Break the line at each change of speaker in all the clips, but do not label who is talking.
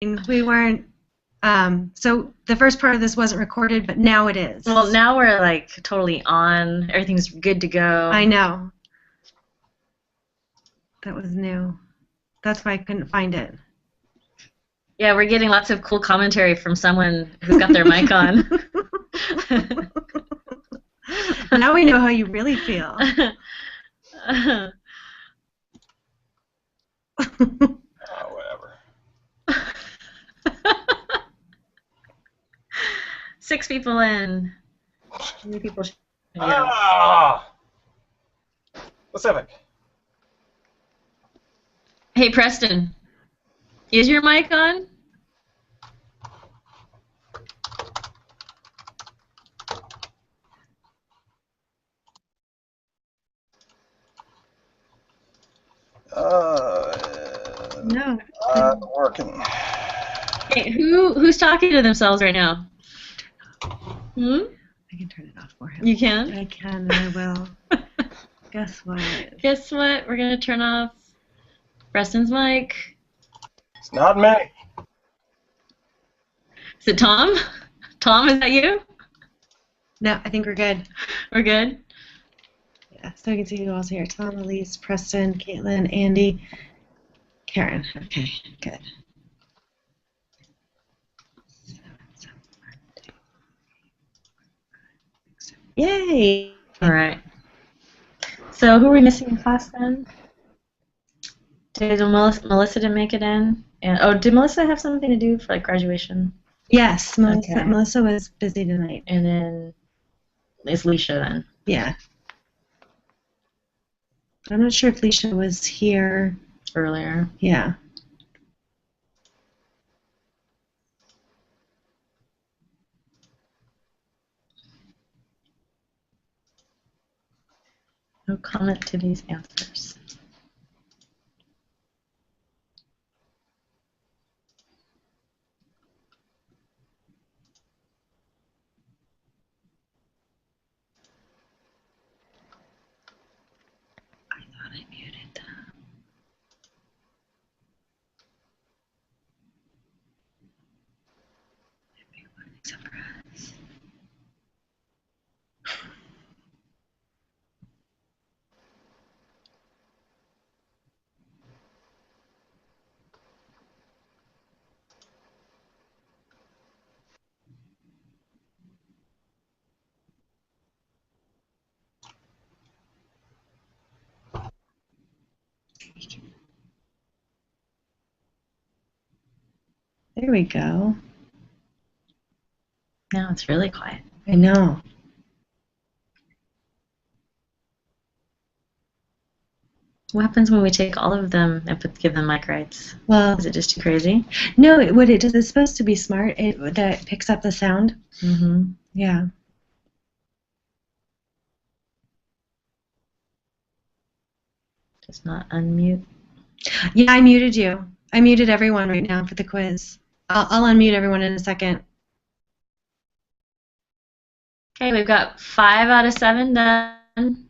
We weren't. So the first part of this wasn't recorded, but now it is.
Well, now we're like totally on. Everything's good to go.
I know. That was new. That's why I couldn't find it.
Yeah, we're getting lots of cool commentary from someone who's got their mic on.
Now we know how you really feel.
Whatever.
6 people in. How many people should we go?
Ah! Pacific.
Hey, Preston. Is your mic on?
No.
Working.
Hey, who's talking to themselves right now?
I can turn it off for him.
You can?
I can, and I will. Guess what?
Guess what? We're going to turn off Preston's mic.
It's not me.
Is it Tom? Tom, is that you?
No, I think we're good.
We're good?
Yeah, so I can see who else here. Tom, Elise, Preston, Caitlin, Andy, Karen. Okay, good. Yay!
All right. So who are we missing in class then? Did Melissa didn't make it in? And did Melissa have something to do for like graduation?
Yes, Melissa,
Okay.
Melissa was busy tonight.
And then it's Leisha then.
Yeah. I'm not sure if Leisha was here
Earlier.
Yeah.
No comment to these answers.
I thought I muted them. Everyone except for us. There we go.
Now it's really quiet.
I know.
What happens when we take all of them and give them mic rights?
Well,
Is it just too crazy?
no, what it does is supposed to be smart. That picks up the sound.
Mm-hmm.
Yeah.
Just not unmute.
Yeah, I muted you. I muted everyone right now for the quiz. I'll unmute everyone in a second.
Okay, we've got 5 out of 7 done.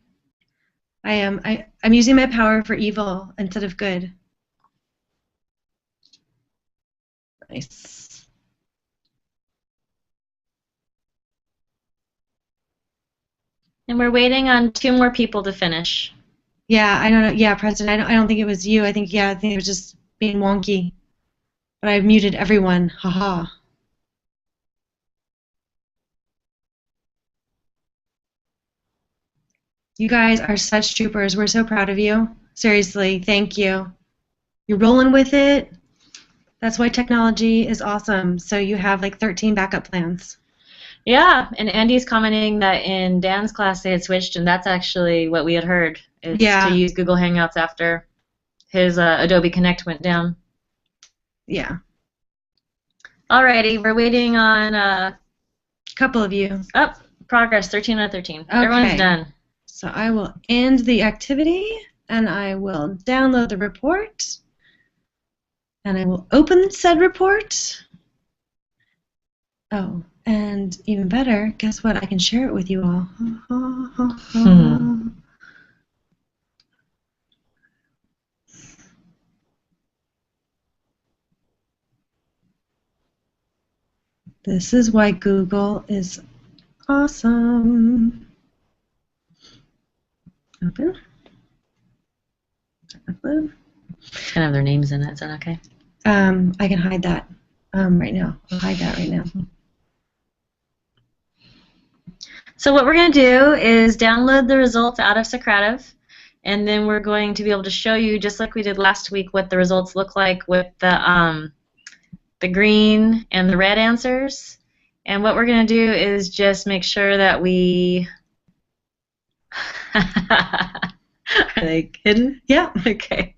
I'm using my power for evil instead of good. Nice.
And we're waiting on 2 more people to finish.
Yeah, I don't know. Yeah, Preston, I don't think it was you. I think it was just being wonky. But I muted everyone. Haha. You guys are such troopers. We're so proud of you. Seriously, thank you. You're rolling with it. That's why technology is awesome. So you have like 13 backup plans.
Yeah, and Andy's commenting that in Dan's class they had switched, and that's actually what we had heard. It's
Yeah.
to use Google Hangouts after his Adobe Connect went down.
Yeah.
Alrighty, we're waiting on
A couple of you.
progress, 13 out of 13.
Okay.
Everyone's done.
So I will end the activity, and I will download the report, and I will open said report. Oh, and even better, guess what? I can share it with you all. This is why Google is awesome. Open. Upload.
It's gonna have their names in it. Is that okay?
I can hide that right now. I'll hide that right now.
So what we're going to do is download the results out of Socrative, and then we're going to be able to show you, just like we did last week, what the results look like with the green and the red answers. And what we're going to do is just make sure that we... Are they hidden?
Yeah.
Okay.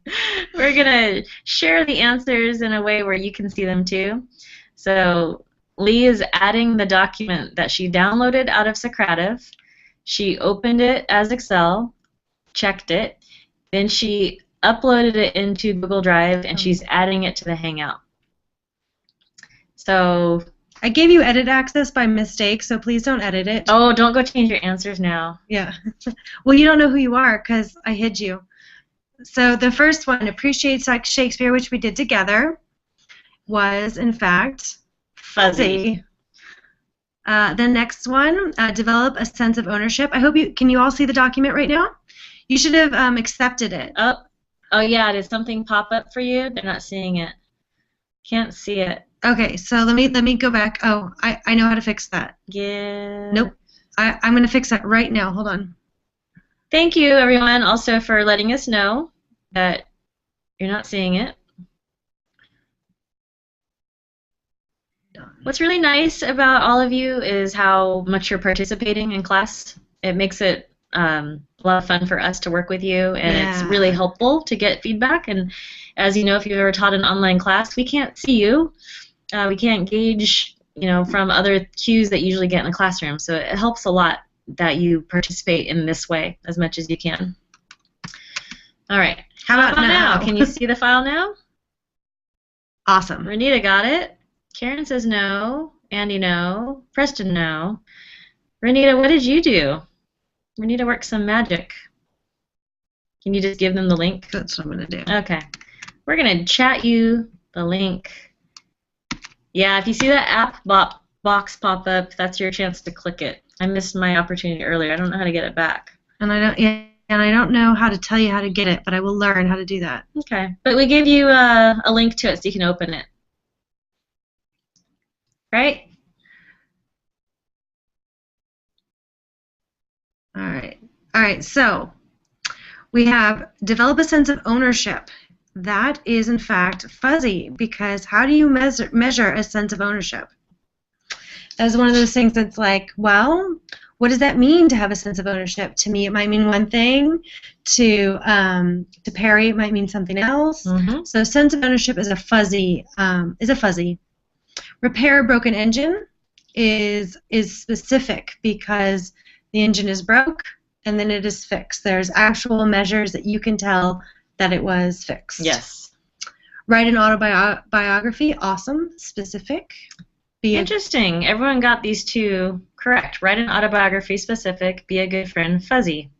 We're going to share the answers in a way where you can see them too. So Lee is adding the document that she downloaded out of Socrative. She opened it as Excel, checked it, then she uploaded it into Google Drive, and she's adding it to the Hangout. So
I gave you edit access by mistake, so please don't edit it.
oh, don't go change your answers now.
Yeah. Well, you don't know who you are because I hid you. So the first one, appreciates like Shakespeare, which we did together, was in fact fuzzy. The next one, develop a sense of ownership. I hope can you all see the document right now? You should have accepted it.
Oh yeah, did something pop up for you? They're not seeing it. Can't see it.
Okay, so let me go back. Oh, I know how to fix that.
Yeah.
Nope. I'm going to fix that right now. Hold on.
Thank you, everyone, also for letting us know that you're not seeing it. What's really nice about all of you is how much you're participating in class. It makes it a lot of fun for us to work with you, and it's really helpful to get feedback. And as you know, if you've ever taught an online class, we can't see you. We can't gauge, from other cues that you usually get in the classroom. So it helps a lot that you participate in this way as much as you can. All right.
How about now?
Can you see the file now?
Awesome.
Renita got it. Karen says no. Andy, no. Preston, no. Renita, what did you do? Renita worked some magic. Can you just give them the link?
That's what I'm going to do.
Okay. We're going to chat you the link. Yeah, if you see that app box pop up, that's your chance to click it. I missed my opportunity earlier. I don't know how to get it back.
And I don't know how to tell you how to get it, but I will learn how to do that.
Okay. But we gave you a link to it so you can open it. Right?
All right. So we have develop a sense of ownership. That is, in fact, fuzzy, because how do you measure a sense of ownership? That's one of those things that's like, well, what does that mean to have a sense of ownership? To me, it might mean one thing. To Perry, it might mean something else.
Mm-hmm.
So, sense of ownership is a fuzzy. Repair a broken engine is specific because the engine is broke and then it is fixed. There's actual measures that you can tell that it was fixed.
Yes.
Write an autobiography. Awesome. Specific.
Interesting. Everyone got these two correct. Write an autobiography. Specific. Be a good friend. Fuzzy.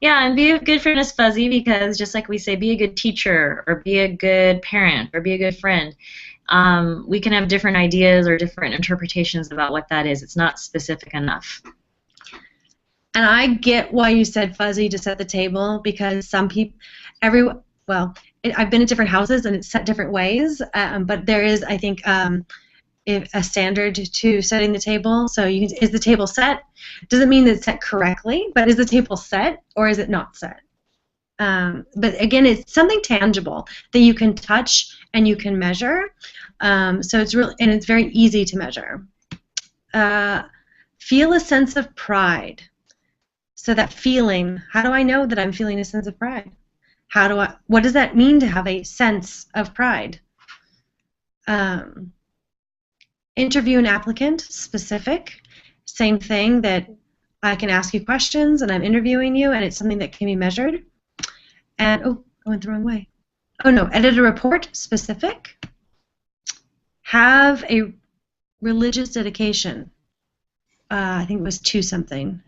Yeah, and be a good friend is fuzzy because just like we say, be a good teacher or be a good parent or be a good friend. We can have different ideas or different interpretations about what that is. It's not specific enough.
And I get why you said fuzzy to set the table because some people, I've been in different houses and it's set different ways, but there is, I think, a standard to setting the table. So is the table set? Doesn't mean that it's set correctly, but is the table set or is it not set? But again, it's something tangible that you can touch and you can measure. So it's really, and it's very easy to measure. Feel a sense of pride. So that feeling, how do I know that I'm feeling a sense of pride? What does that mean to have a sense of pride? Interview an applicant, specific. Same thing, that I can ask you questions and I'm interviewing you and it's something that can be measured. And, I went the wrong way. Oh no, edit a report, specific. Have a religious dedication. I think it was to something.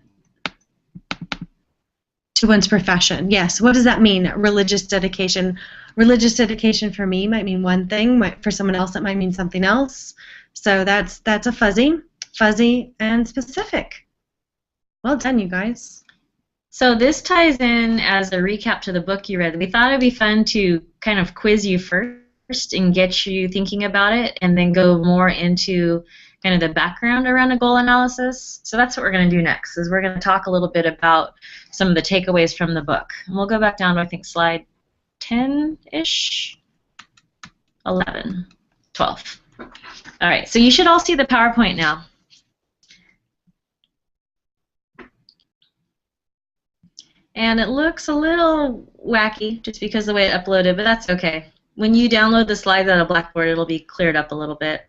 To one's profession, yes. What does that mean? Religious dedication. Religious dedication for me might mean one thing. For someone else, it might mean something else. So that's a fuzzy and specific. Well done, you guys.
So this ties in as a recap to the book you read. We thought it'd be fun to kind of quiz you first and get you thinking about it, and then go more into kind of the background around a goal analysis. So that's what we're going to do next, is we're going to talk a little bit about some of the takeaways from the book. And we'll go back down to, I think, slide 10-ish, 11, 12. All right, so you should all see the PowerPoint now. And it looks a little wacky just because of the way it uploaded, but that's okay. When you download the slides out of Blackboard, it'll be cleared up a little bit.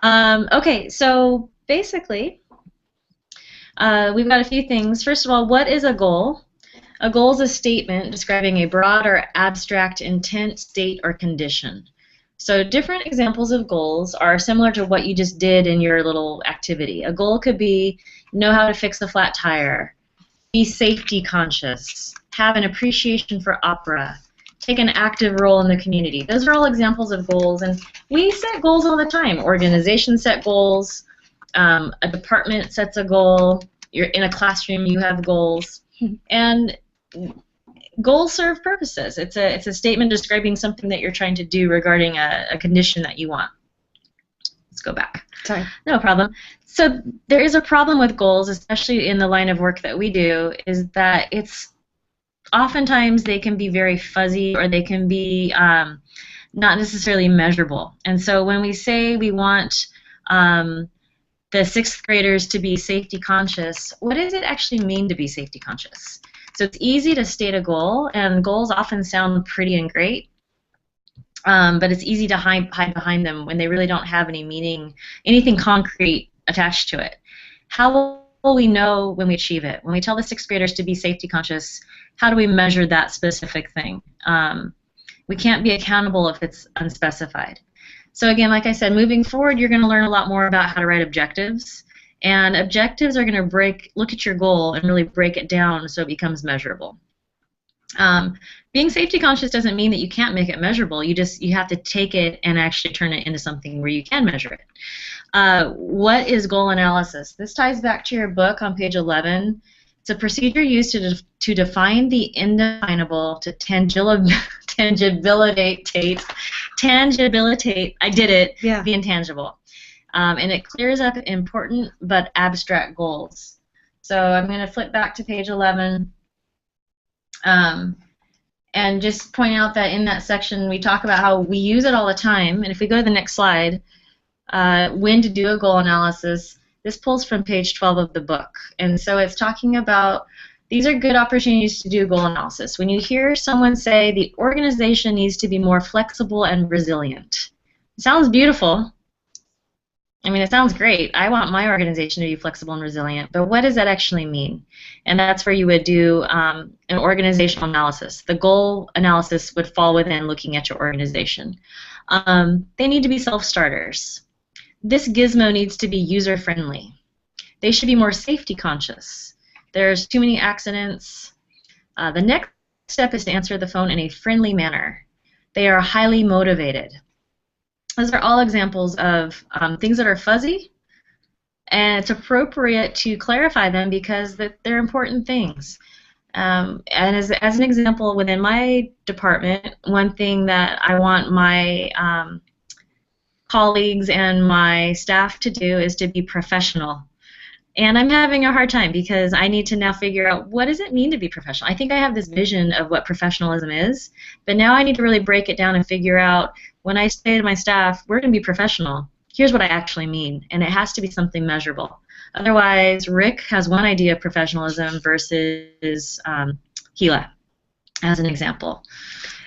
Okay, so basically, we've got a few things. First of all, what is a goal? A goal is a statement describing a broad or abstract intent, state, or condition. So different examples of goals are similar to what you just did in your little activity. A goal could be know how to fix a flat tire, be safety conscious, have an appreciation for opera, take an active role in the community. Those are all examples of goals, and we set goals all the time. Organizations set goals, a department sets a goal, you're in a classroom, you have goals, and goals serve purposes. It's a statement describing something that you're trying to do regarding a condition that you want. Let's go back.
Sorry.
No problem. So there is a problem with goals, especially in the line of work that we do, is that it's oftentimes they can be very fuzzy, or they can be not necessarily measurable. And so when we say we want the sixth graders to be safety conscious, what does it actually mean to be safety conscious? So it's easy to state a goal, and goals often sound pretty and great, but it's easy to hide behind them when they really don't have any meaning, anything concrete attached to it. How will we know when we achieve it? When we tell the sixth graders to be safety conscious, how do we measure that specific thing? We can't be accountable if it's unspecified. So again, like I said, moving forward, you're going to learn a lot more about how to write objectives. And objectives are going to look at your goal and really break it down so it becomes measurable. Being safety conscious doesn't mean that you can't make it measurable. You have to take it and actually turn it into something where you can measure it. What is goal analysis? This ties back to your book on page 11. It's a procedure used to define the indefinable, to tangibilitate, I did it,
Yeah.
the intangible. And it clears up important but abstract goals. So I'm going to flip back to page 11 and just point out that in that section we talk about how we use it all the time. And if we go to the next slide, when to do a goal analysis, this pulls from page 12 of the book. And so it's talking about these are good opportunities to do goal analysis. When you hear someone say the organization needs to be more flexible and resilient, it sounds beautiful. I mean, it sounds great. I want my organization to be flexible and resilient, but what does that actually mean? And that's where you would do an organizational analysis. The goal analysis would fall within looking at your organization. They need to be self-starters. This gizmo needs to be user-friendly. They should be more safety conscious. There's too many accidents. The next step is to answer the phone in a friendly manner. They are highly motivated. Those are all examples of things that are fuzzy, and it's appropriate to clarify them because they're important things. And as an example, within my department, one thing that I want my colleagues and my staff to do is to be professional. And I'm having a hard time because I need to now figure out what does it mean to be professional. I think I have this vision of what professionalism is, but now I need to really break it down and figure out when I say to my staff, we're going to be professional, here's what I actually mean, and it has to be something measurable. Otherwise, Rick has one idea of professionalism versus Gila, as an example.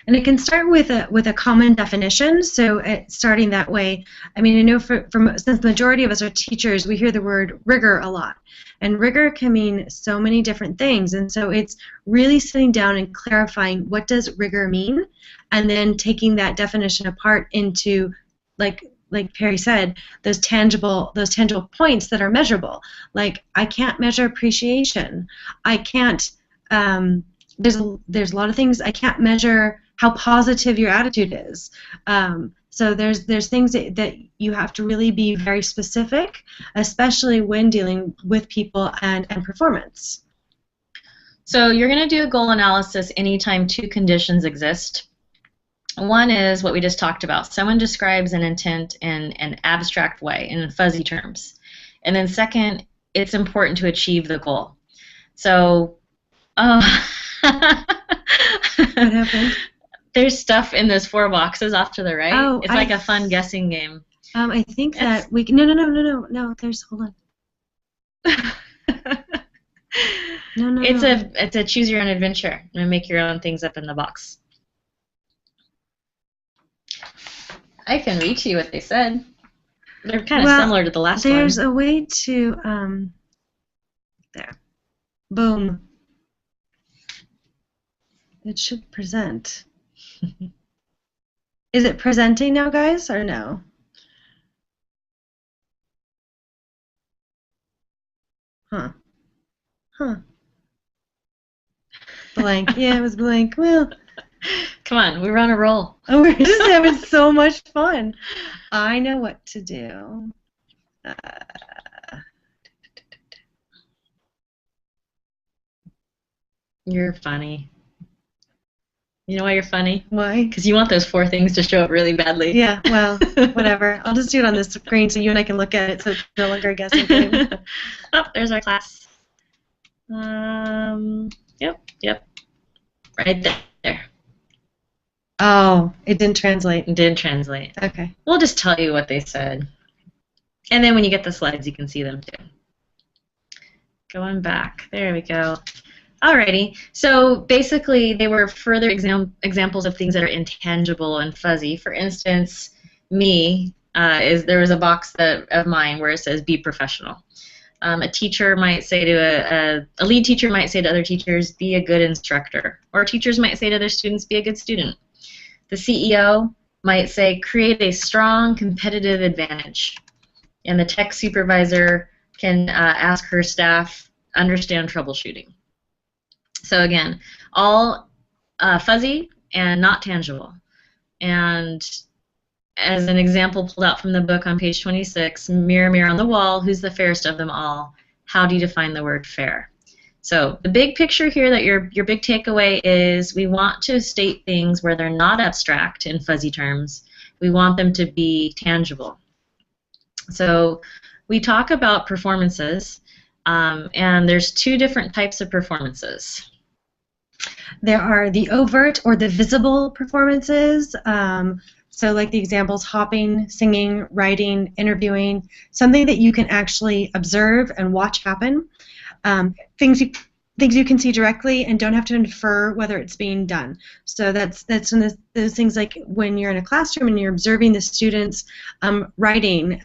And it can start with a common definition. So starting that way, I mean, I know since the majority of us are teachers, we hear the word rigor a lot, and rigor can mean so many different things. And so it's really sitting down and clarifying what does rigor mean, and then taking that definition apart into, like Perry said, those tangible points that are measurable. Like I can't measure appreciation. I can't there's a lot of things I can't measure how positive your attitude is. So there's things that you have to really be very specific, especially when dealing with people and performance.
So you're going to do a goal analysis anytime two conditions exist. One is what we just talked about. Someone describes an intent in an abstract way, in fuzzy terms. And then second, it's important to achieve the goal. So,
What happened?
There's stuff in those 4 boxes off to the right.
Oh,
it's like a fun guessing game.
I think that we can, no. There's, hold on. No.
It's a choose your own adventure and make your own things up in the box. I can read to you what they said. They're kind of similar to the last one.
There's a way to there. Boom. It should present. Is it presenting now, guys, or no? Huh. Blank. Yeah, it was blank. Well,
come on, we were on a roll.
Oh, we're just having so much fun. I know what to do.
You're funny. You know why you're funny?
Why?
Because you want those 4 things to show up really badly.
Yeah, well, whatever. I'll just do it on this screen so you and I can look at it so it's no longer a guessing game.
Oh, there's our class. Yep. Right there.
Oh, it didn't translate.
It didn't translate.
Okay.
We'll just tell you what they said. And then when you get the slides, you can see them too. Going back. There we go. Alrighty. So basically, they were further examples of things that are intangible and fuzzy. For instance, there was a box of mine where it says be professional. A teacher might say to a lead teacher might say to other teachers, be a good instructor. Or teachers might say to their students, be a good student. The CEO might say, create a strong competitive advantage. And the tech supervisor can ask her staff, understand troubleshooting. So again, all fuzzy and not tangible. And as an example pulled out from the book on page 26, mirror, mirror on the wall, who's the fairest of them all? How do you define the word fair? So the big picture here that your big takeaway is we want to state things where they're not abstract in fuzzy terms. We want them to be tangible. So we talk about performances, and there's 2 different types of performances.
There are the overt or the visible performances. So like the examples, hopping, singing, writing, interviewing, something that you can actually observe and watch happen. Things you can see directly and don't have to infer whether it's being done. So that's one of those things like when you're in a classroom and you're observing the students writing.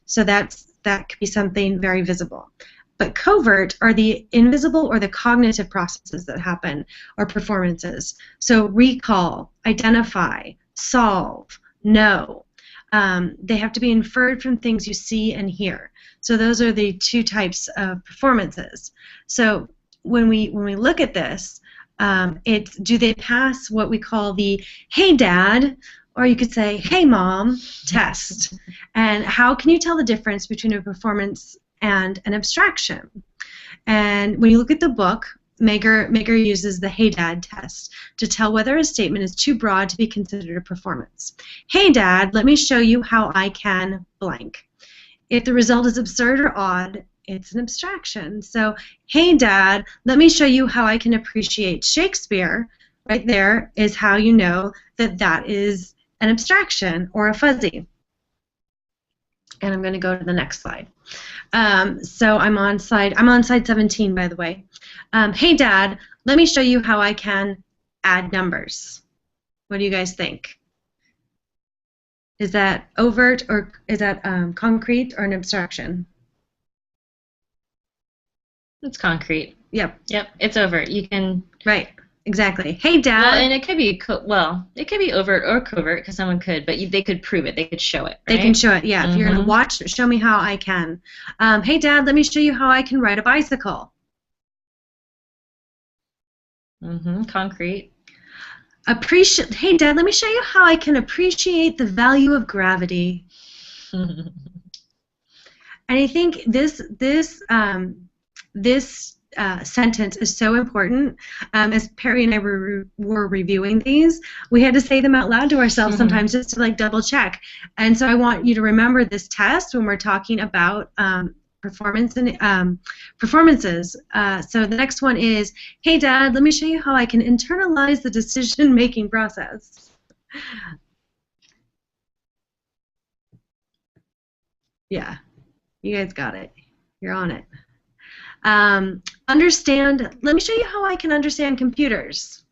So that could be something very visible. But covert are the invisible or the cognitive processes that happen, or performances. So recall, identify, solve, know. They have to be inferred from things you see and hear. So those are the 2 types of performances. So when we look at this, do they pass what we call the "Hey Dad," or you could say "Hey Mom" test? And how can you tell the difference between a performance and an abstraction? And when you look at the book, Mager uses the "Hey Dad" test to tell whether a statement is too broad to be considered a performance. "Hey Dad, let me show you how I can blank." If the result is absurd or odd, it's an abstraction. So, "Hey Dad, let me show you how I can appreciate Shakespeare." Right there is how you know that that is an abstraction or a fuzzy. And I'm going to go to the next slide. So I'm on slide 17, by the way. "Hey Dad, let me show you how I can add numbers." What do you guys think? Is that overt, or is that concrete, or an abstraction?
It's concrete.
Yep.
Yep, it's overt. You can.
Right. Exactly. "Hey Dad."
Well, and it could be it could be overt or covert because someone could, but they could prove it. They could show it. Right?
They can show it. Yeah. If you're gonna watch, show me how I can. "Hey Dad, let me show you how I can ride a bicycle."
Concrete.
Appreciate. Hey, Dad, let me show you how I can appreciate the value of gravity. And I think this sentence is so important. As Perry and I were reviewing these, we had to say them out loud to ourselves sometimes just to like double check. And so I want you to remember this test when we're talking about performance and performances. So the next one is, hey Dad, let me show you how I can internalize the decision-making process. Yeah, you guys got it. You're on it. Understand, let me show you how I can understand computers.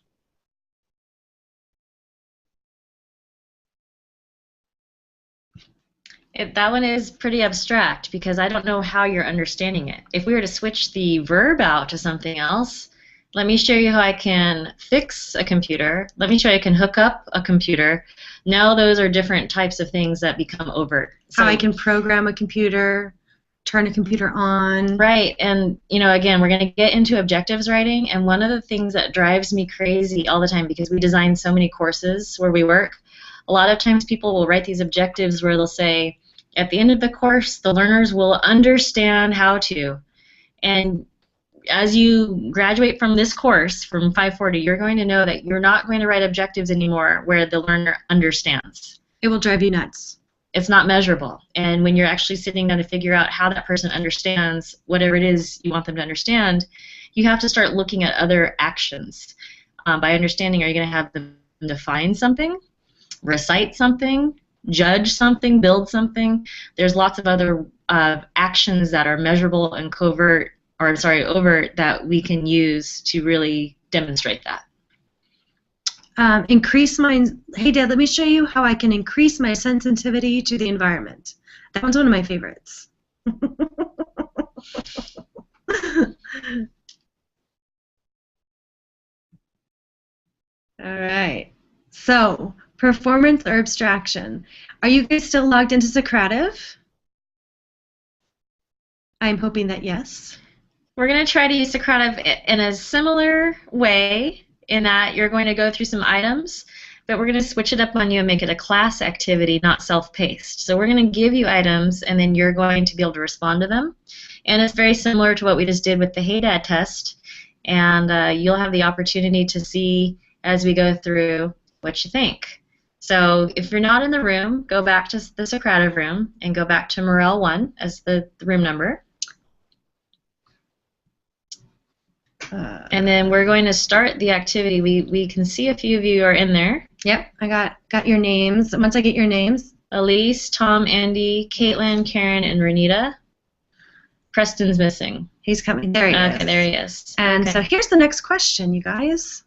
That one is pretty abstract because I don't know how you're understanding it. If we were to switch the verb out to something else, let me show you how I can fix a computer. Let me show you how I can hook up a computer. Now those are different types of things that become overt.
So, how I can program a computer, turn a computer on.
Right, and again, we're going to get into objectives writing, and one of the things that drives me crazy all the time, because we design so many courses where we work, a lot of times people will write these objectives where they'll say, at the end of the course, the learners will understand how to. And as you graduate from this course, from 540, you're going to know that you're not going to write objectives anymore where the learner understands.
It will drive you nuts.
It's not measurable. And when you're actually sitting down to figure out how that person understands whatever it is you want them to understand, you have to start looking at other actions. By understanding, are you going to have them define something, recite something, judge something, build something? There's lots of other actions that are measurable and overt that we can use to really demonstrate that.
Increase my. Hey Dad, let me show you how I can increase my sensitivity to the environment. That one's one of my favorites. All right. So, performance or abstraction? Are you guys still logged into Socrative? I'm hoping that yes.
We're going to try to use Socrative in a similar way, in that you're going to go through some items, but we're going to switch it up on you and make it a class activity, not self-paced. So we're going to give you items, and then you're going to be able to respond to them. And it's very similar to what we just did with the Hey Dad test, and you'll have the opportunity to see as we go through what you think. So if you're not in the room, go back to the Socrative room and go back to Morel 1 as the room number. And then we're going to start the activity. We can see a few of you are in there.
Yep, I got your names. Once I get your names.
Elise, Tom, Andy, Caitlin, Karen, and Renita. Preston's missing.
He's coming. There he is.
Okay, there he is.
And so here's the next question, you guys.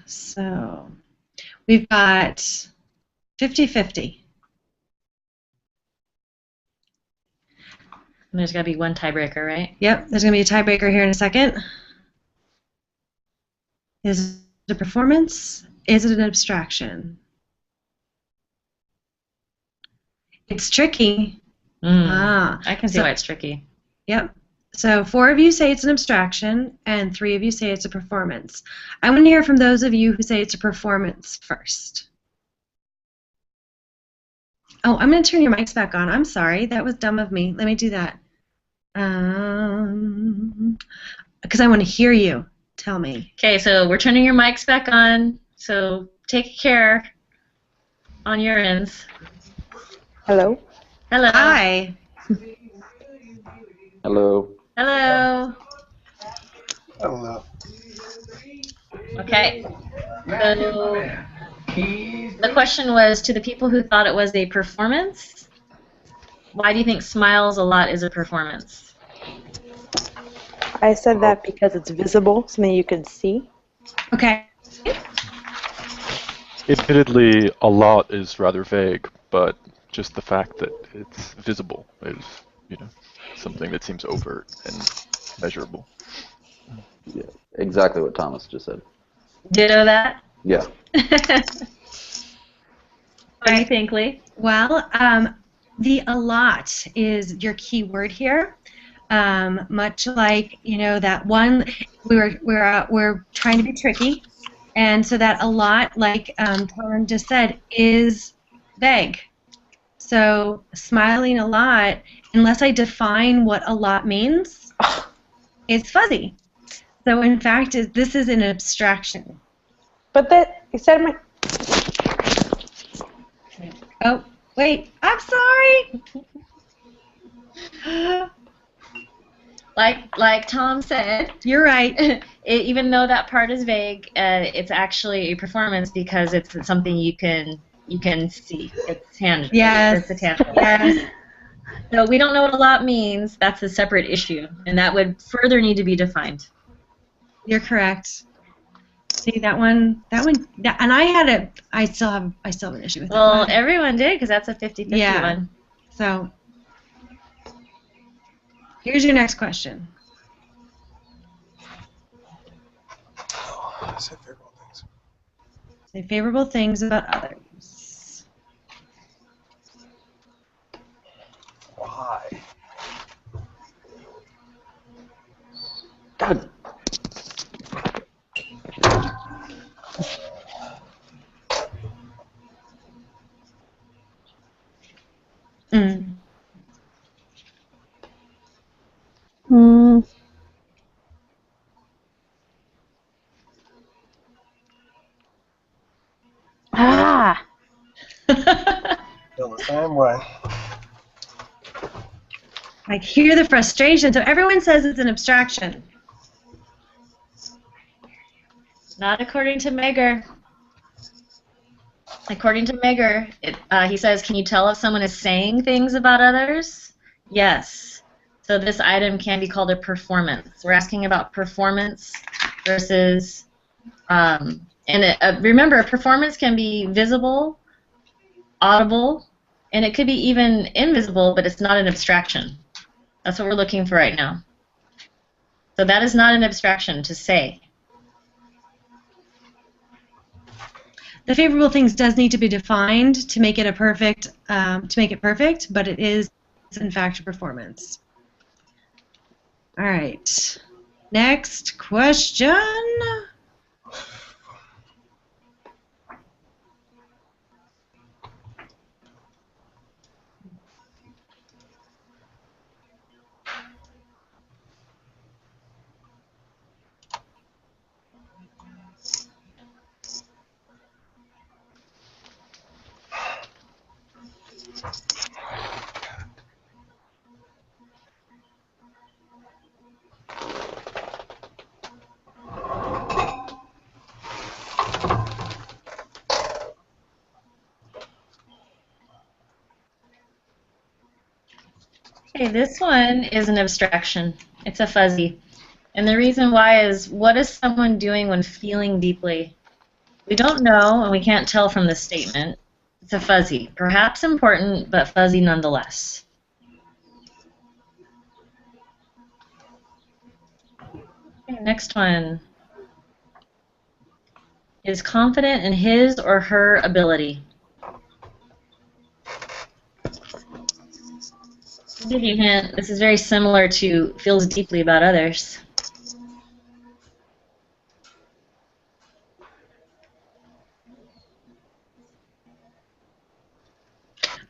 So we've got 50-50.
And there's got to be one tiebreaker, right?
Yep, there's going to be a tiebreaker here in a second. Is it a performance? Is it an abstraction? It's tricky.
I can see why it's tricky.
Yep. So 4 of you say it's an abstraction, and 3 of you say it's a performance. I want to hear from those of you who say it's a performance first. Oh, I'm going to turn your mics back on. I'm sorry. That was dumb of me. Let me do that. Because I want to hear you. Tell me.
Okay, so we're turning your mics back on, so take care on your ends.
Hello.
Hello.
Hi.
Hello.
Hello.
Hello.
Okay. So the question was, to the people who thought it was a performance, why do you think smiles a lot is a performance?
I said that because it's visible, something you can see.
Okay.
Admittedly, a lot is rather vague, but just the fact that it's visible is, something that seems overt and measurable.
Yeah, exactly what Thomas just said.
Ditto that.
Yeah.
What do you think, Lee?
Well, the a lot is your key word here. Much like that one, we're trying to be tricky, and so that a lot, like Tom just said, is vague. So smiling a lot, unless I define what a lot means, it's fuzzy. So in fact, this is an abstraction.
But that you said my.
Oh, wait, I'm sorry.
Like Tom said,
You're right.
Even though that part is vague, it's actually a performance because it's something you can see. It's tangible.
Yes.
It's a tangible.
Yes.
So we don't know what a lot means. That's a separate issue, and that would further need to be defined.
You're correct. See that one, and I still have an issue with that
Well,
one.
everyone did because that's a 50-50 one.
So here's your next question.
Say favorable things.
Say favorable things about others.
Why?
God.
Mm.
Ah.
Feel the same way.
I hear the frustration. So everyone says it's an abstraction.
Not according to Megger. According to Megger, he says, can you tell if someone is saying things about others? Yes. So this item can be called a performance. We're asking about performance versus, remember, a performance can be visible, audible, and it could be even invisible, but it's not an abstraction. That's what we're looking for right now. So that is not an abstraction to say.
The favorable things does need to be defined to make it perfect, but it is in fact a performance. All right. Next question.
Okay, this one is an abstraction. It's a fuzzy. And the reason why is, what is someone doing when feeling deeply? We don't know, and we can't tell from the statement. It's a fuzzy. Perhaps important, but fuzzy nonetheless. Okay, next one. Is confident in his or her ability. I'll give you a hint. This is very similar to feels deeply about others.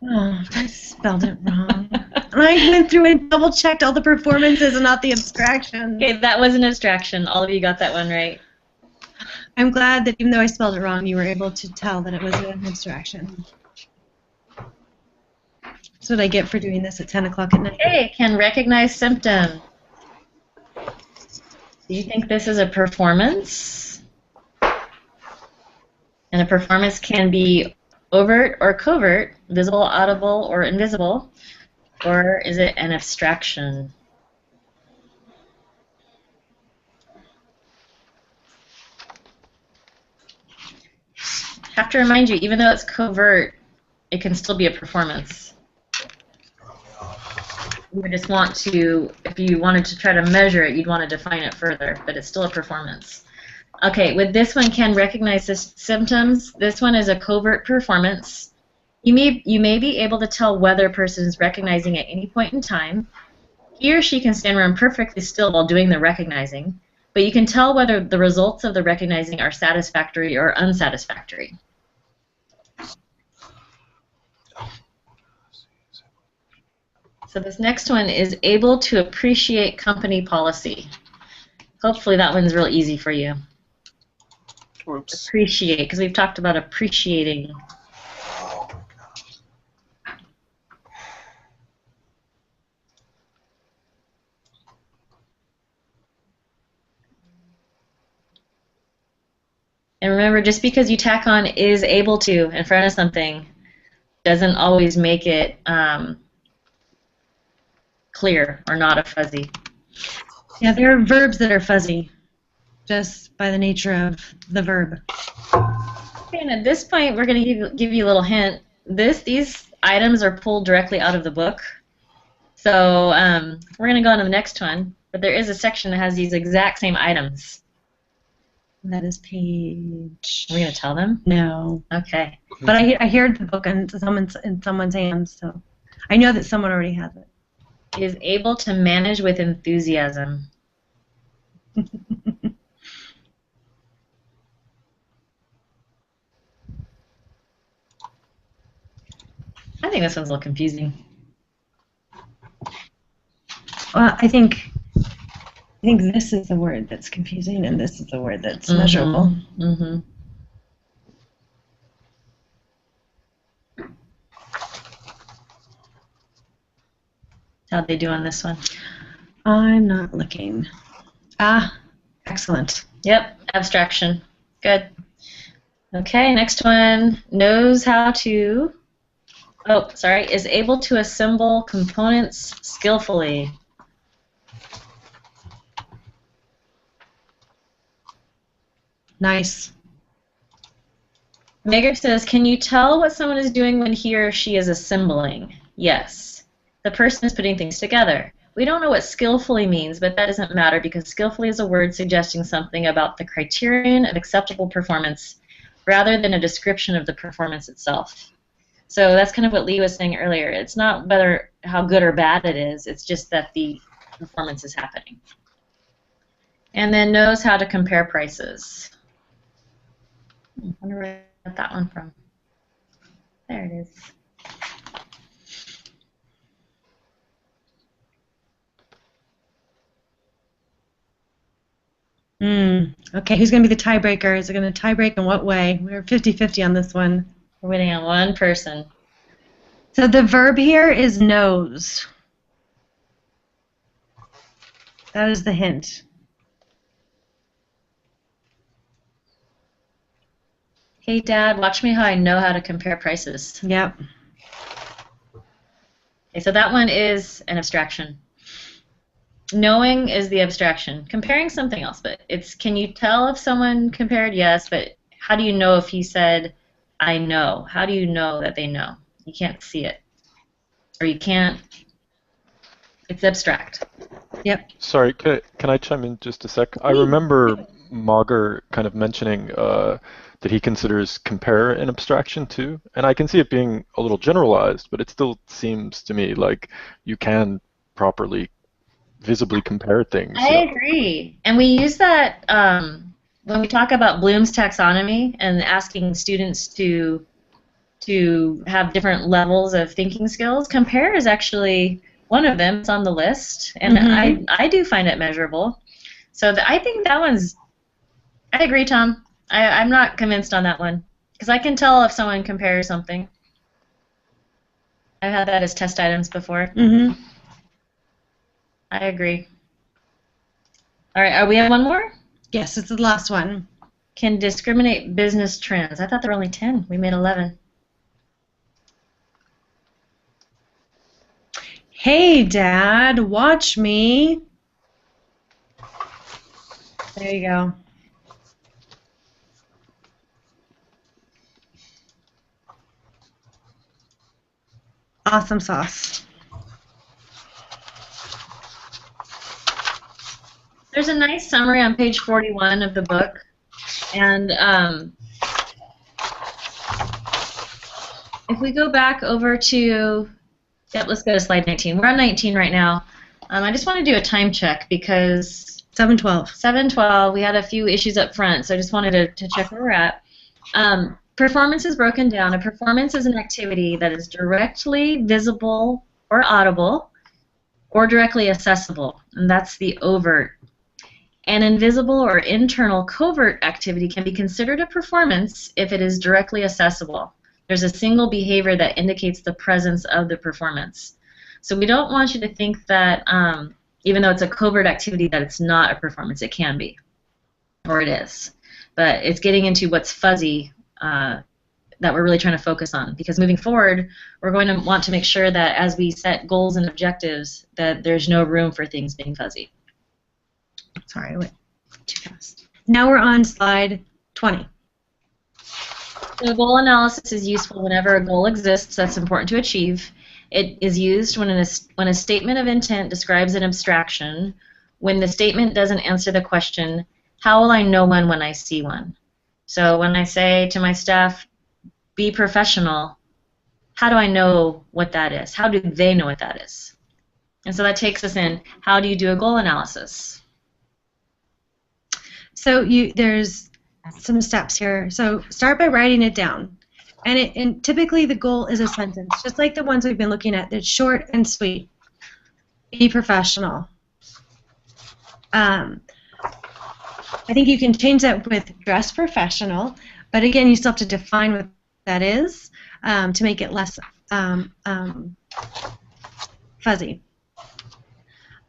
Oh, I spelled it wrong. I went through and double-checked all the performances and not the abstractions.
Okay, that was an abstraction. All of you got that one right.
I'm glad that even though I spelled it wrong, you were able to tell that it was an abstraction. That's what I get for doing this at 10 o'clock at night.
Okay, can recognize symptom. Do you think this is a performance? And a performance can be overt or covert, visible, audible, or invisible, or is it an abstraction? I have to remind you, even though it's covert, it can still be a performance. you would just want to, if you wanted to try to measure it, you'd want to define it further, but it's still a performance. Okay, with this one, can recognize the symptoms. This one is a covert performance. You may be able to tell whether a person is recognizing at any point in time. He or she can stand around perfectly still while doing the recognizing, but you can tell whether the results of the recognizing are satisfactory or unsatisfactory. So this next one is able to appreciate company policy. Hopefully that one's real easy for you.
Oops.
Appreciate, because we've talked about appreciating.
Oh my God.
And remember, just because you tack on is able to in front of something doesn't always make it clear or not a fuzzy.
Yeah, there are verbs that are fuzzy, just by the nature of the verb.
Okay, and at this point, we're going to give you a little hint. These items are pulled directly out of the book. So we're going to go on to the next one, but there is a section that has these exact same items.
That is page.
Are we going to tell them?
No.
Okay.
But I hear the book in someone's hands, so I know that someone already has it.
Is able to manage with enthusiasm. I think this one's a little confusing.
Well, I think this is the word that's confusing, and this is the word that's measurable.
Mm-hmm. How'd they do on this one?
I'm not looking. Ah, excellent.
Yep, abstraction. Good. Okay, next one. Knows how to, is able to assemble components skillfully.
Nice.
Megan says, can you tell what someone is doing when he or she is assembling? Yes. The person is putting things together. We don't know what skillfully means, but that doesn't matter because skillfully is a word suggesting something about the criterion of acceptable performance rather than a description of the performance itself. So that's kind of what Lee was saying earlier. It's not whether how good or bad it is, it's just that the performance is happening. And then knows how to compare prices. I wonder where I got that one from. There it is.
Okay, who's going to be the tiebreaker? Is it going to tiebreak in what way? We're 50-50 on this one.
We're waiting on one person.
So the verb here is knows. That is the hint.
Hey, Dad, watch me how I know how to compare prices.
Yep.
Okay, so that one is an abstraction. Knowing is the abstraction. Comparing something else, but it's can you tell if someone compared? Yes, but how do you know if he said, I know? How do you know that they know? You can't see it. Or you can't, it's abstract.
Yep.
Sorry, can I chime in just a sec? I remember Mauger kind of mentioning that he considers compare an abstraction too, and I can see it being a little generalized, but it still seems to me like you can properly visibly compare things.
I agree. And we use that when we talk about Bloom's taxonomy and asking students to have different levels of thinking skills. Compare is actually one of them. It's on the list, and I do find it measurable. So I think that one's, I agree, Tom. I'm not convinced on that one because I can tell if someone compares something. I've had that as test items before. I agree. All right, are we on one more?
Yes, it's the last one.
Can discriminate business trends. I thought there were only 10. We made 11.
Hey, Dad, watch me. There you go. Awesome sauce.
there's a nice summary on page 41 of the book, and if we go back over to, yep, let's go to slide 19. We're on 19 right now. I just want to do a time check because
7:12.
7:12. We had a few issues up front, so I just wanted to check where we're at. Performance is broken down. A performance is an activity that is directly visible or audible or directly accessible, and that's the overt. An invisible or internal covert activity can be considered a performance if it is directly accessible. There's a single behavior that indicates the presence of the performance. So we don't want you to think that even though it's a covert activity that it's not a performance. It can be, or it is. But it's getting into what's fuzzy that we're really trying to focus on, because moving forward we're going to want to make sure that as we set goals and objectives that there's no room for things being fuzzy.
Sorry, I went too fast. Now we're on slide 20.
So goal analysis is useful whenever a goal exists that's important to achieve. It is used when a statement of intent describes an abstraction, when the statement doesn't answer the question, how will I know one when I see one? So when I say to my staff, be professional, how do I know what that is? How do they know what that is? And so that takes us in, how do you do a goal analysis?
So there's some steps here. So start by writing it down. And typically the goal is a sentence, just like the ones we've been looking at. It's short and sweet. Be professional. I think you can change that with dress professional, but again, you still have to define what that is to make it less fuzzy.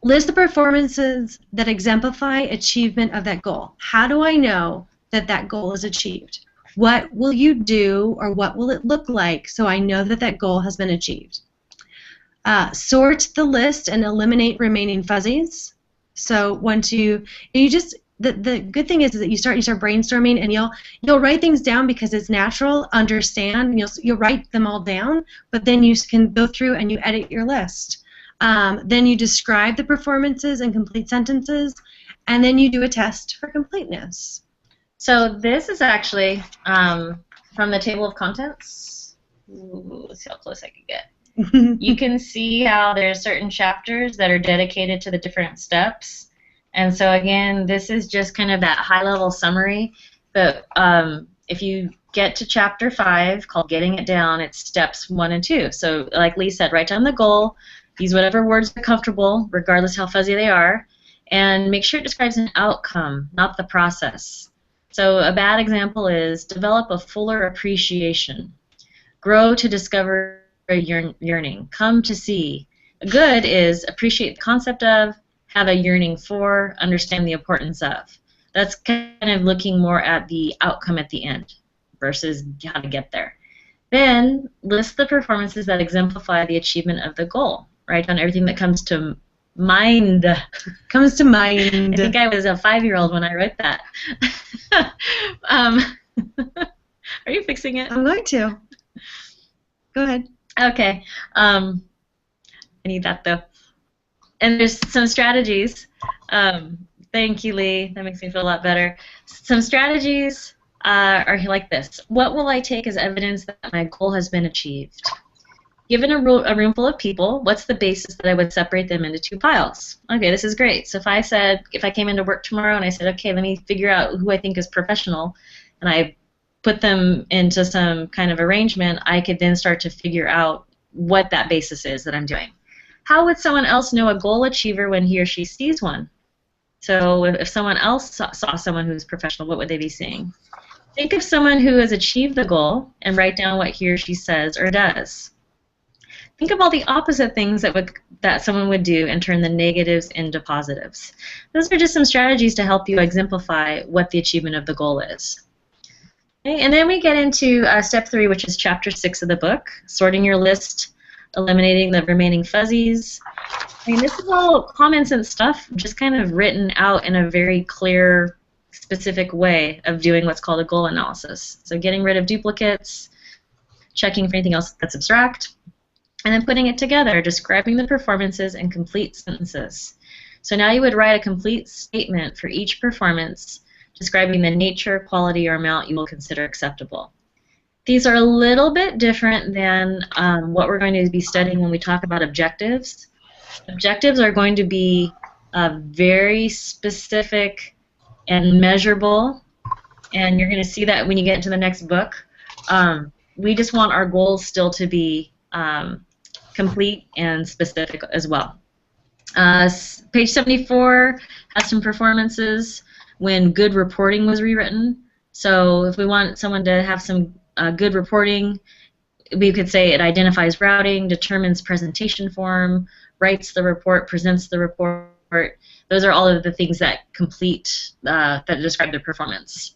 List the performances that exemplify achievement of that goal. How do I know that that goal is achieved? What will you do, or what will it look like so I know that that goal has been achieved? Sort the list and eliminate remaining fuzzies. So once you just, the good thing is that you start brainstorming, and you'll write things down because it's natural, understand, and you'll write them all down, but then you can go through and you edit your list. Then you describe the performances in complete sentences, and then you do a test for completeness.
So this is actually from the table of contents. Ooh, let's see how close I can get. You can see how there's certain chapters that are dedicated to the different steps. And so again, this is just kind of that high-level summary. But if you get to chapter 5, called Getting It Down, it's steps 1 and 2. So like Lee said, write down the goal, use whatever words are comfortable, regardless how fuzzy they are, and make sure it describes an outcome, not the process. So a bad example is develop a fuller appreciation. Grow to discover a yearning. Come to see. A good is appreciate the concept of, have a yearning for, understand the importance of. That's kind of looking more at the outcome at the end versus how to get there. Then list the performances that exemplify the achievement of the goal. Write down everything that comes to mind.
Comes to mind.
I think I was a 5-year-old when I wrote that. Are you fixing it?
I'm going to. Go ahead.
Okay. I need that though. And there's some strategies. Thank you, Lee. That makes me feel a lot better. Some strategies are like this. What will I take as evidence that my goal has been achieved? Given a room full of people, what's the basis that I would separate them into 2 piles? Okay, this is great. So if I came into work tomorrow and I said, okay, let me figure out who I think is professional, and I put them into some kind of arrangement, I could then start to figure out what that basis is that I'm doing. How would someone else know a goal achiever when he or she sees one? So if someone else saw someone who's professional, what would they be seeing? Think of someone who has achieved the goal and write down what he or she says or does. Think of all the opposite things that someone would do and turn the negatives into positives. Those are just some strategies to help you exemplify what the achievement of the goal is. Okay, and then we get into step 3, which is chapter 6 of the book, sorting your list, eliminating the remaining fuzzies. I mean, this is all common sense stuff, just kind of written out in a very clear, specific way of doing what's called a goal analysis. So getting rid of duplicates, checking for anything else that's abstract, and then putting it together, describing the performances in complete sentences. So now you would write a complete statement for each performance describing the nature, quality, or amount you will consider acceptable. These are a little bit different than what we're going to be studying when we talk about objectives. Objectives are going to be very specific and measurable, and you're going to see that when you get into the next book. We just want our goals still to be complete and specific as well. Page 74 has some performances when good reporting was rewritten. So if we want someone to have some good reporting, we could say it identifies routing, determines presentation form, writes the report, presents the report. Those are all of the things that that describe the performance.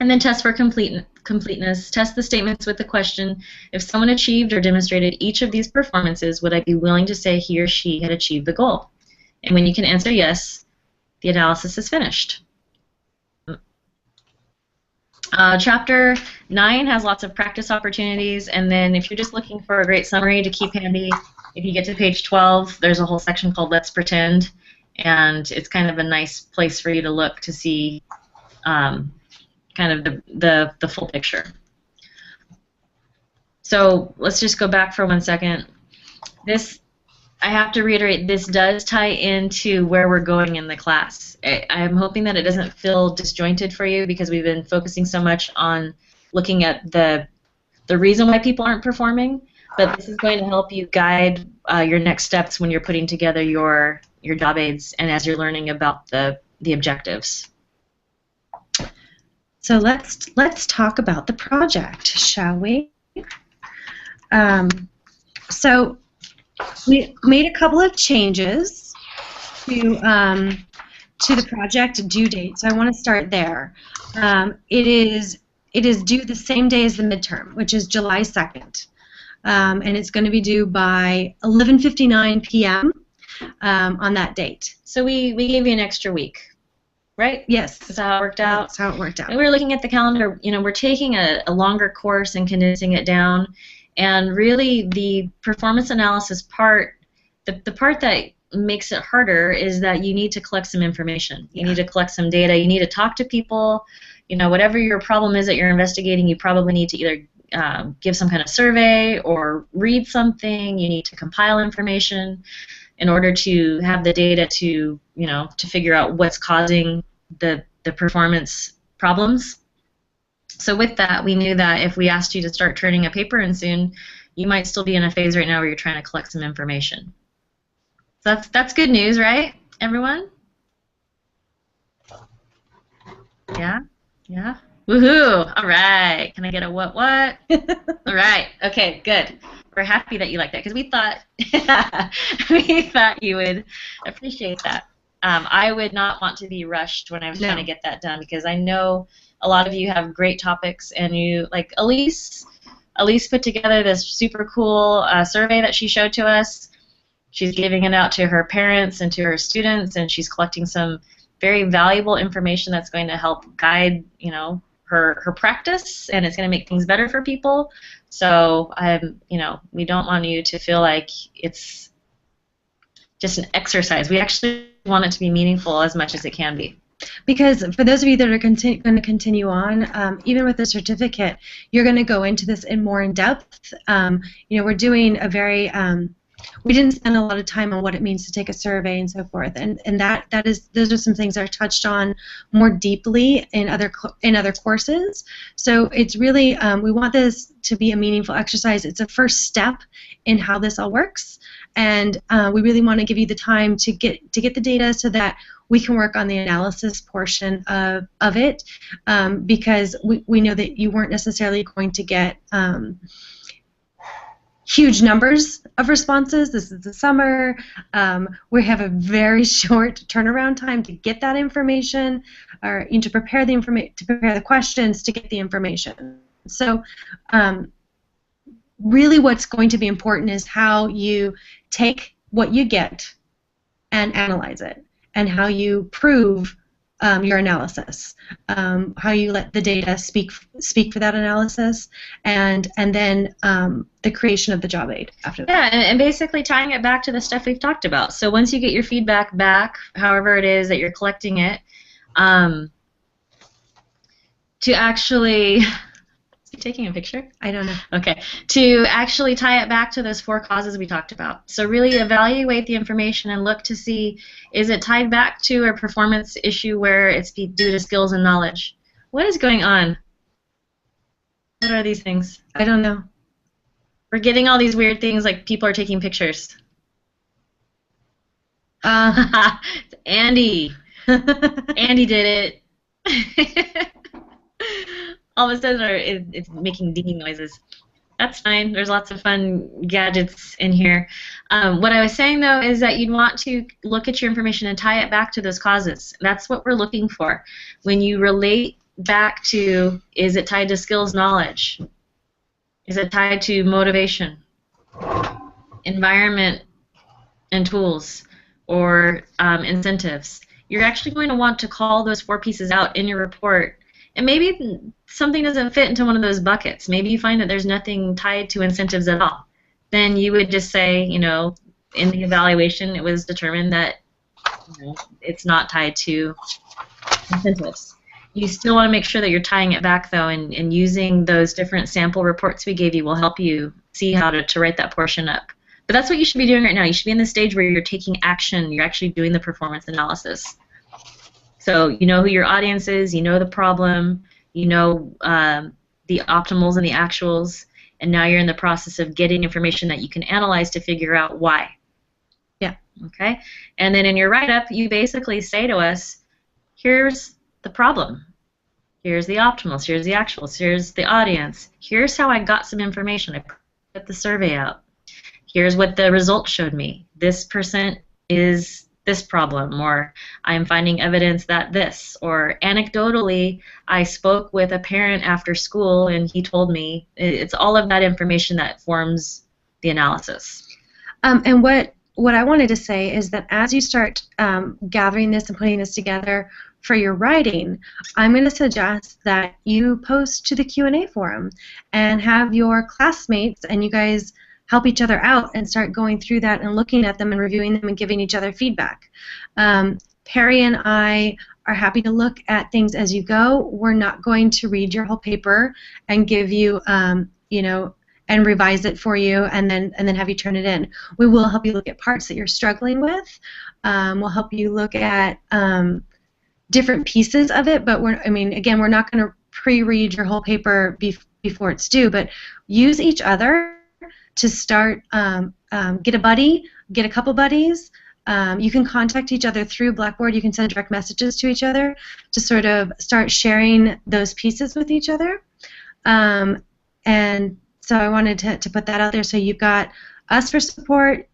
And then test for completeness. Test the statements with the question, if someone achieved or demonstrated each of these performances, would I be willing to say he or she had achieved the goal? And when you can answer yes, the analysis is finished. Chapter 9 has lots of practice opportunities, and then if you're just looking for a great summary to keep handy, if you get to page 12, there's a whole section called Let's Pretend, and it's kind of a nice place for you to look to see kind of the full picture. So let's just go back for 1 second. I have to reiterate, this does tie into where we're going in the class. I'm hoping that it doesn't feel disjointed for you because we've been focusing so much on looking at the reason why people aren't performing, but this is going to help you guide your next steps when you're putting together your job aids and as you're learning about the objectives.
So let's talk about the project, shall we? So we made a couple of changes to the project due date. So I want to start there. It is due the same day as the midterm, which is July 2nd, and it's going to be due by 11:59 p.m. On that date.
So we gave you an extra week. Right?
Yes.
That's how it worked out?
That's how it worked out.
And we were looking at the calendar, we're taking a longer course and condensing it down, and really the performance analysis part, the part that makes it harder is that you need to collect some information. You need to collect some data. You need to talk to people. Whatever your problem is that you're investigating, you probably need to either give some kind of survey or read something. You need to compile information in order to have the data to figure out what's causing the performance problems. So with that, we knew that if we asked you to start turning a paper in soon, you might still be in a phase right now where you're trying to collect some information. So that's good news, right, everyone? Yeah? Yeah? Woohoo! All right. Can I get a what? All right. Okay, good. We're happy that you like that because we thought you would appreciate that. I would not want to be rushed when I was trying to get that done because I know a lot of you have great topics, and you, like Elise put together this super cool survey that she showed to us. She's giving it out to her parents and to her students, and she's collecting some very valuable information that's going to help guide, her practice, and it's going to make things better for people. So we don't want you to feel like it's just an exercise. We actually want it to be meaningful as much as it can be.
Because for those of you that are going to continue on, even with the certificate, you're going to go into this more in depth. We're doing a very we didn't spend a lot of time on what it means to take a survey and so forth, and those are some things that are touched on more deeply in other courses. So it's really we want this to be a meaningful exercise. It's a first step in how this all works, and we really want to give you the time to get the data so that we can work on the analysis portion of it, because we know that you weren't necessarily going to get huge numbers of responses. This is the summer. We have a very short turnaround time to get that information, or to prepare the questions, to get the information. So really what's going to be important is how you take what you get and analyze it, and how you prove your analysis, how you let the data speak for that analysis, and then the creation of the job aid after that.
Yeah, and basically tying it back to the stuff we've talked about. So once you get your feedback back, however it is that you're collecting it, to actually... Is he taking a picture?
I don't know.
Okay. To actually tie it back to those 4 causes we talked about. So really evaluate the information and look to see, is it tied back to a performance issue where it's due to skills and knowledge? What is going on? What are these things?
I don't know.
We're getting all these weird things like people are taking pictures. It's Andy. Andy did it. All of a sudden, it's making dinging noises. That's fine. There's lots of fun gadgets in here. What I was saying, though, is that you'd want to look at your information and tie it back to those causes. That's what we're looking for. When you relate back to, is it tied to skills, knowledge? Is it tied to motivation, environment, and tools, or incentives? You're actually going to want to call those 4 pieces out in your report. And maybe something doesn't fit into one of those buckets. Maybe you find that there's nothing tied to incentives at all. Then you would just say, in the evaluation it was determined that it's not tied to incentives. You still want to make sure that you're tying it back, though, and using those different sample reports we gave you will help you see how to write that portion up. But that's what you should be doing right now. You should be in the stage where you're taking action. You're actually doing the performance analysis. So you know who your audience is, you know the problem, you know the optimals and the actuals, and now you're in the process of getting information that you can analyze to figure out why.
Yeah.
Okay? And then in your write-up, you basically say to us, here's the problem. Here's the optimals, here's the actuals, here's the audience. Here's how I got some information. I put the survey out. Here's what the results showed me. This percent is this problem, or I'm finding evidence that this, or anecdotally, I spoke with a parent after school and he told me. It's all of that information that forms the analysis.
And what I wanted to say is that as you start gathering this and putting this together for your writing, I'm going to suggest that you post to the Q&A forum and have your classmates and you guys help each other out and start going through that and looking at them and reviewing them and giving each other feedback. Perry and I are happy to look at things as you go. We're not going to read your whole paper and give you, and revise it for you and then have you turn it in. We will help you look at parts that you're struggling with. We'll help you look at different pieces of it, but we're not going to pre-read your whole paper before it's due, but use each other to start, get a buddy, get a couple buddies. You can contact each other through Blackboard. You can send direct messages to each other to sort of start sharing those pieces with each other. And so I wanted to put that out there. So you've got us for support.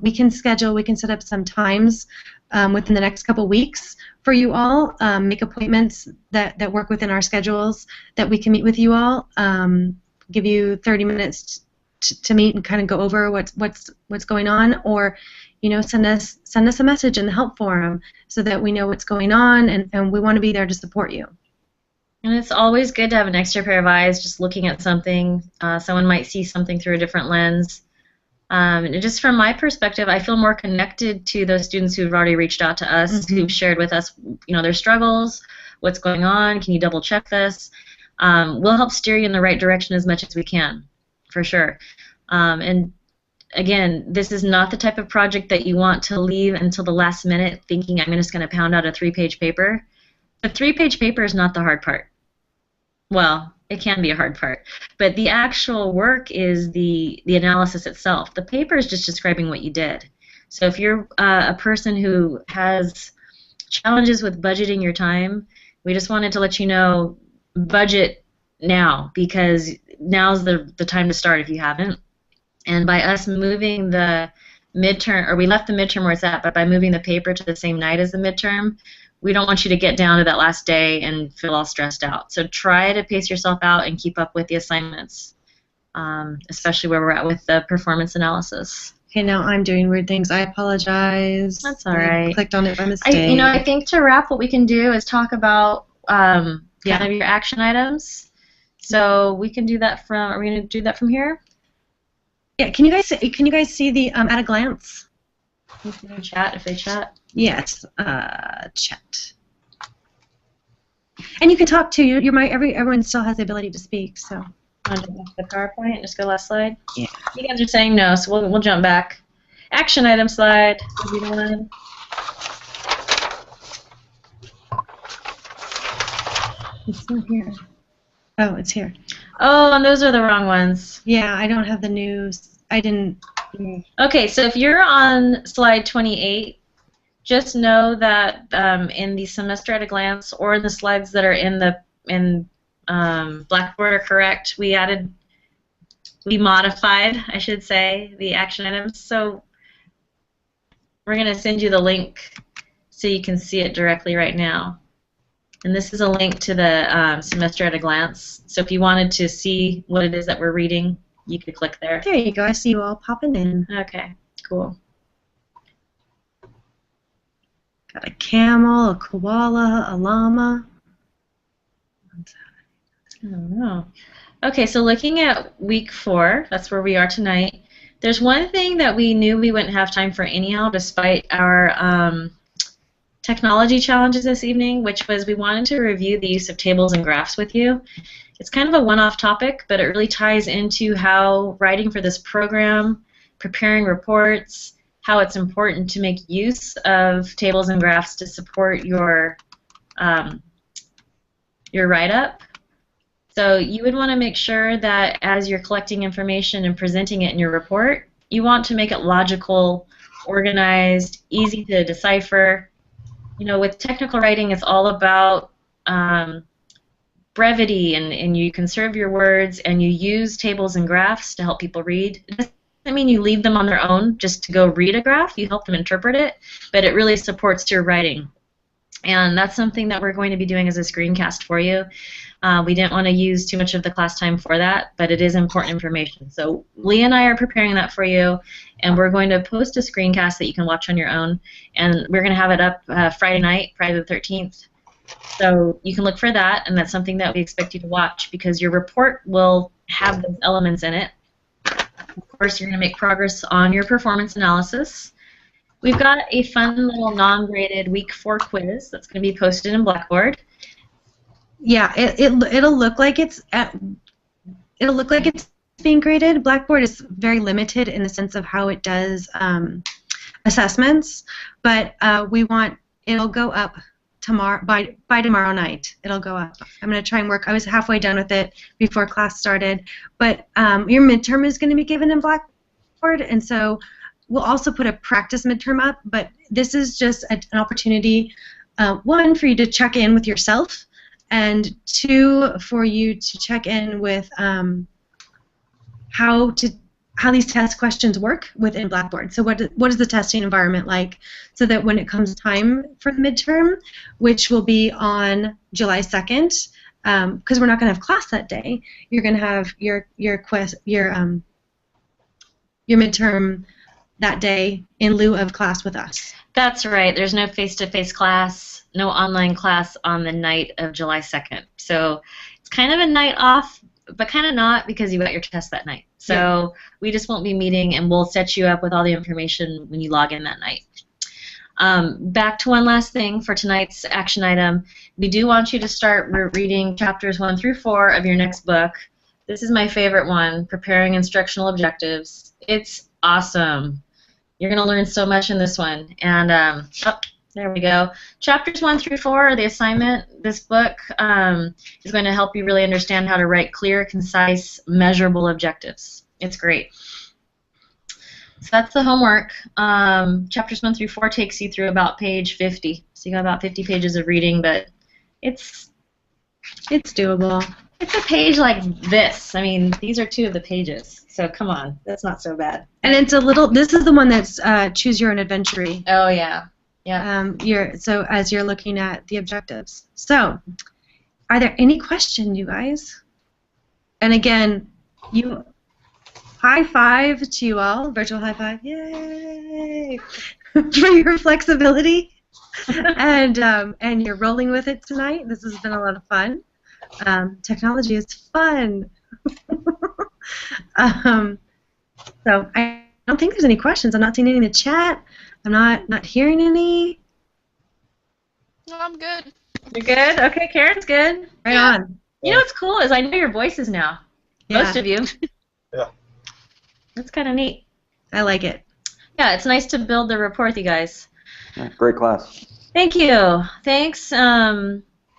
We can set up some times within the next couple weeks for you all. Make appointments that work within our schedules that we can meet with you all. Give you 30 minutes to meet and kind of go over what's going on, or send us a message in the help forum so that we know what's going on, and we want to be there to support you.
And it's always good to have an extra pair of eyes just looking at something. Someone might see something through a different lens. And just from my perspective, I feel more connected to those students who've already reached out to us, who've shared with us, their struggles, what's going on, can you double check this? We'll help steer you in the right direction as much as we can, for sure. And again, this is not the type of project that you want to leave until the last minute thinking I'm just going to pound out a 3-page paper. The 3-page paper is not the hard part. Well, it can be a hard part, but the actual work is the analysis itself. The paper is just describing what you did. So if you're a person who has challenges with budgeting your time, we just wanted to let you know, budget now, because now's the time to start if you haven't. And by us moving the midterm, or we left the midterm where it's at, but by moving the paper to the same night as the midterm, we don't want you to get down to that last day and feel all stressed out. So try to pace yourself out and keep up with the assignments, especially where we're at with the performance analysis.
Okay, now I'm doing weird things. I apologize.
That's all
I
right.
clicked on it by mistake.
I think to wrap, what we can do is talk about kind of your action items. So we can do that from. Are we going to do that from here?
Yeah. Can you guys see the at a glance?
You can chat if they chat.
Yes. Chat. And you can talk too. Everyone still has the ability to speak. So.
Want to jump back to the PowerPoint and just go last slide?
Yeah.
You guys are saying no, so we'll jump back. Action item slide. What are you doing?
It's not here. Oh, it's here.
Oh, and those are the wrong ones.
Yeah, I don't have the news. I didn't.
Okay, so if you're on slide 28, just know that in the semester at a glance or in the slides that are in Blackboard are correct. We modified, I should say, the action items. So we're going to send you the link so you can see it directly right now. And this is a link to the semester at a glance. So if you wanted to see what it is that we're reading, you could click there.
There you go. I see you all popping in.
Okay, cool.
Got a camel, a koala, a llama.
I don't know. Okay, so looking at week 4, that's where we are tonight. There's one thing that we knew we wouldn't have time for anyhow, despite our technology challenges this evening, which was we wanted to review the use of tables and graphs with you. It's kind of a one-off topic, but it really ties into how writing for this program, preparing reports, how it's important to make use of tables and graphs to support your write-up. So you would want to make sure that as you're collecting information and presenting it in your report, you want to make it logical, organized, easy to decipher. You know, with technical writing, it's all about brevity, and you conserve your words, and you use tables and graphs to help people read. It doesn't mean you leave them on their own just to go read a graph. You help them interpret it, but it really supports your writing. And that's something that we're going to be doing as a screencast for you. We didn't want to use too much of the class time for that, but it is important information. So Lee and I are preparing that for you, and we're going to post a screencast that you can watch on your own, and we're going to have it up Friday night, Friday the 13th. So you can look for that, and that's something that we expect you to watch because your report will have those elements in it. Of course, you're going to make progress on your performance analysis. We've got a fun little non-graded week 4 quiz that's going to be posted in Blackboard.
Yeah, it'll look like it's being graded. Blackboard is very limited in the sense of how it does assessments, but it'll go up tomorrow by tomorrow night. It'll go up. I'm going to try and work. I was halfway done with it before class started, but your midterm is going to be given in Blackboard, and so we'll also put a practice midterm up, but this is just an opportunity, one, for you to check in with yourself, and 2, for you to check in with how these test questions work within Blackboard. So what is the testing environment like, so that when it comes time for the midterm, which will be on July 2nd, because we're not going to have class that day, you're going to have your midterm that day in lieu of class with us.
That's right. There's no face-to-face class, no online class on the night of July 2nd. So it's kind of a night off, but kind of not, because you got your test that night. So we just won't be meeting, and we'll set you up with all the information when you log in that night. Back to one last thing for tonight's action item. We do want you to start reading chapters 1 through 4 of your next book. This is my favorite one, Preparing Instructional Objectives. It's awesome. You're going to learn so much in this one. And there we go. Chapters 1 through 4 are the assignment. This book is going to help you really understand how to write clear, concise, measurable objectives. It's great. So that's the homework. Chapters 1 through 4 takes you through about page 50. So you got about 50 pages of reading, but it's
doable.
It's a page like this. I mean, these are 2 of the pages. So come on, that's not so bad.
And it's this is the one that's choose your own adventure.
Oh yeah. Yeah.
So as you're looking at the objectives. So, are there any questions, you guys? And again, high five to you all. Virtual high five. Yay! For your flexibility. And you're rolling with it tonight. This has been a lot of fun. Technology is fun. So I don't think there's any questions. I'm not seeing any in the chat. I'm not hearing any.
No, I'm good.
You're good? Okay, Karen's good.
Right on.
You know what's cool is I know your voices now.
Yeah.
Most of you.
Yeah.
That's kind of neat.
I like it.
Yeah, it's nice to build the rapport with you guys.
Yeah, great class.
Thank you. Thanks.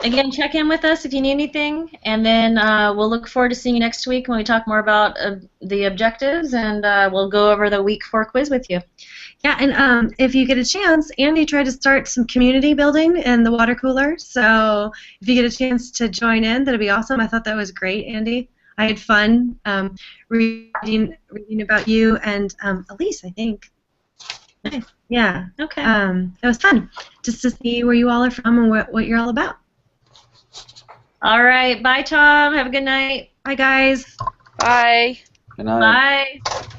Again, check in with us if you need anything, and then we'll look forward to seeing you next week when we talk more about the objectives, and we'll go over the week 4 quiz with you.
Yeah, and if you get a chance, Andy tried to start some community building in the water cooler, so if you get a chance to join in, that'd be awesome. I thought that was great, Andy. I had fun reading about you and Elise, I think.
Nice.
Yeah.
Okay.
It was fun just to see where you all are from and what you're all about.
All right. Bye, Tom. Have a good night.
Bye, guys.
Bye.
Good night.
Bye.